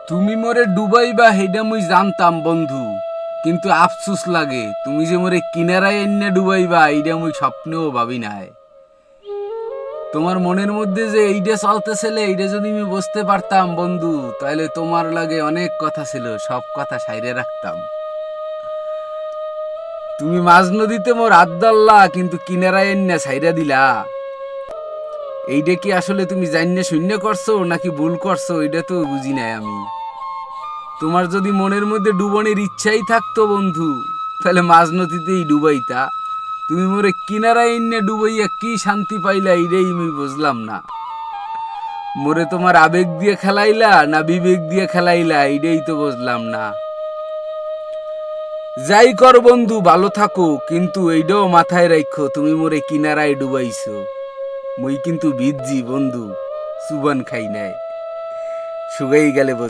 তুমি মোরে ডুবাইবা হেডা মুই জানতাম বন্ধু, কিন্তু আফসুস লাগে তুমি যে মোরে কিনারায় এনে ডুবাইবা এইটা মুই স্বপ্নেও ভাবি নাই। তোমার মনের মধ্যে যে এইটা চলতেছিল এইটা যদি আমি বুঝতে পারতাম বন্ধু, তাহলে তোমার লাগে অনেক কথা ছিল, সব কথা সাইরে রাখতাম। তুমি মাঝ নদীতে মোর আদাল্লা কিন্তু কিনারায় এনে সাইরা দিলা। এইটা কি আসলে তুমি জানিয়ে শূন্য করছো নাকি ভুল করছো এটা তো বুঝি নাই আমি। তোমার যদি মনের মধ্যে ডুবানোর ইচ্ছাই থাকতো বন্ধু, তাহলে মাঝ নদীতেই ডুবাইতা। তুমি মোরে কিনারায় এনে ডুবাইয়া কি শান্তি পাইলা এইটাই আমি বুঝলাম না। মোরে তোমার আবেগ দিয়ে খেলাইলা না বিবেক দিয়ে খেলাইলা এইটাই তো বুঝলাম না। যাই কর বন্ধু ভালো থাকো, কিন্তু এইটাও মাথায় রাখো তুমি মোরে কিনারায় ডুবাইছো। মুই কিন্তু ভিজছি বন্ধু, সুবান খাই নাই, শুকাই গেলে